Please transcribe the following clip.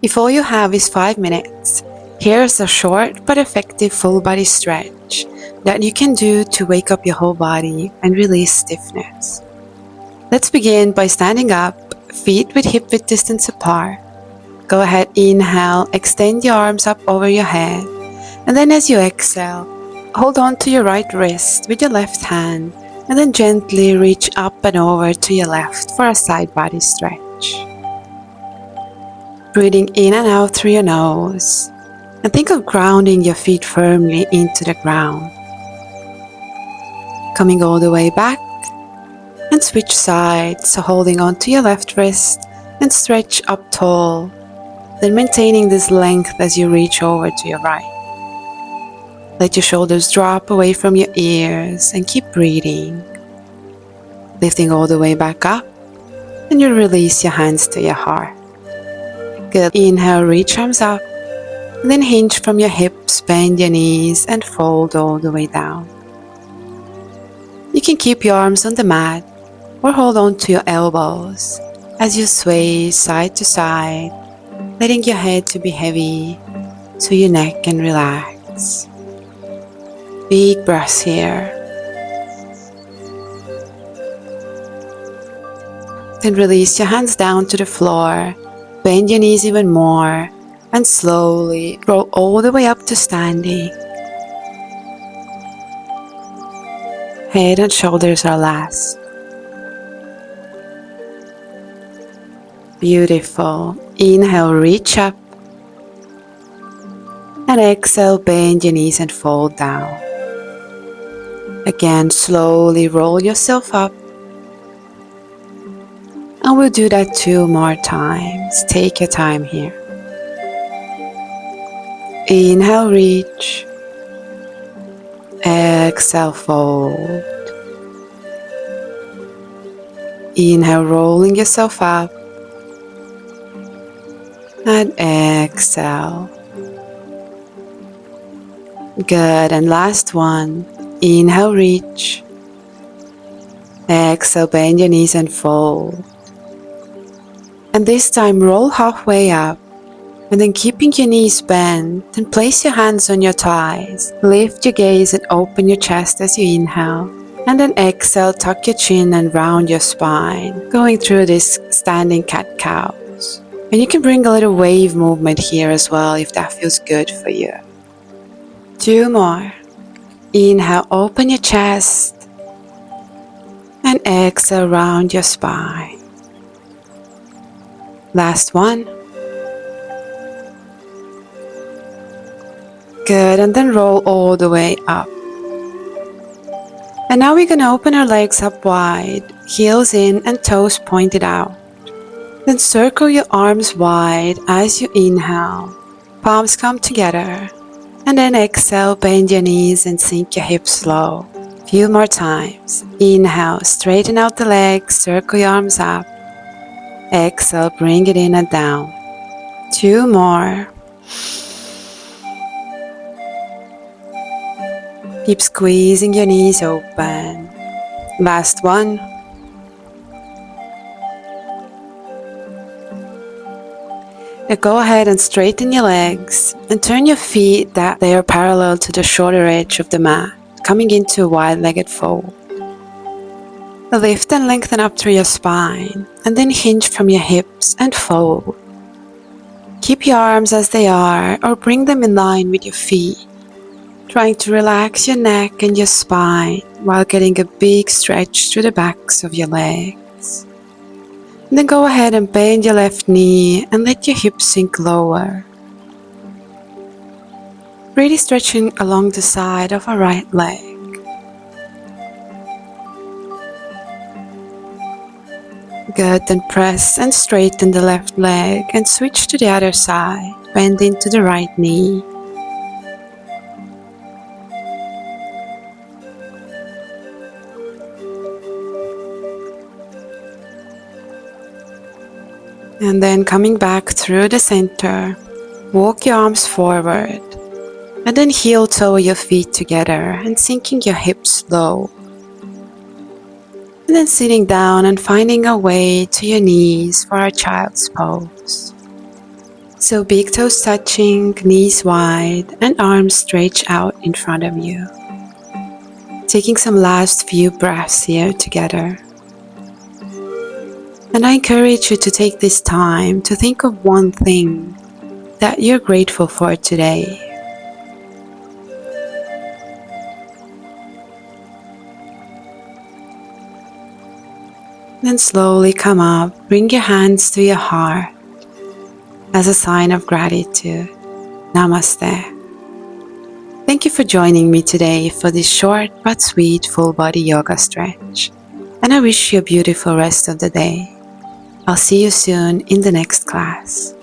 If all you have is 5 minutes, here's a short but effective full body stretch that you can do to wake up your whole body and release stiffness. Let's begin by standing up, feet with hip width distance apart. Go ahead, inhale, extend your arms up over your head, and then as you exhale, hold on to your right wrist with your left hand, and then gently reach up and over to your left for a side body stretch. Breathing in and out through your nose, and think of grounding your feet firmly into the ground. Coming all the way back, and switch sides, so holding on to your left wrist and stretch up tall, then maintaining this length as you reach over to your right. Let your shoulders drop away from your ears and keep breathing. Lifting all the way back up, and you release your hands to your heart. Good. Inhale, reach arms up, and then hinge from your hips, bend your knees, and fold all the way down. You can keep your arms on the mat or hold on to your elbows as you sway side to side, letting your head to be heavy so your neck can relax. Big breaths here. Then release your hands down to the floor, bend your knees even more, and slowly roll all the way up to standing. Head and shoulders are last. Beautiful. Inhale, reach up. And exhale, bend your knees and fold down. Again, slowly roll yourself up. And we'll do that 2 more times. Take your time here. Inhale, reach. Exhale, fold. Inhale, rolling yourself up. And exhale. Good, and last one. Inhale, reach. Exhale, bend your knees and fold. And this time roll halfway up. And then keeping your knees bent, then place your hands on your thighs. Lift your gaze and open your chest as you inhale. And then exhale, tuck your chin and round your spine, going through this standing cat-cows. And you can bring a little wave movement here as well if that feels good for you. 2 more. Inhale, open your chest. And exhale, round your spine. Last one. Good, and then roll all the way up. And now we're going to open our legs up wide, heels in and toes pointed out. Then circle your arms wide as you inhale. Palms come together. And then exhale, bend your knees and sink your hips low. Few more times. Inhale, straighten out the legs, circle your arms up. Exhale, bring it in and down. 2 more. Keep squeezing your knees open. Last one. Now go ahead and straighten your legs and turn your feet that they are parallel to the shorter edge of the mat, coming into a wide-legged fold. Lift and lengthen up through your spine and then hinge from your hips and fold. Keep your arms as they are or bring them in line with your feet, trying to relax your neck and your spine while getting a big stretch through the backs of your legs. And then go ahead and bend your left knee and let your hips sink lower. Really stretching along the side of our right leg. Good, then press and straighten the left leg and switch to the other side. Bend into the right knee. And then coming back through the center, walk your arms forward. And then heel toe your feet together and sinking your hips low. And then sitting down and finding a way to your knees for our child's pose. So big toes touching, knees wide, and arms stretched out in front of you. Taking some last few breaths here together. And I encourage you to take this time to think of one thing that you're grateful for today. Then slowly come up, bring your hands to your heart as a sign of gratitude. Namaste. Thank you for joining me today for this short but sweet full body yoga stretch. And I wish you a beautiful rest of the day. I'll see you soon in the next class.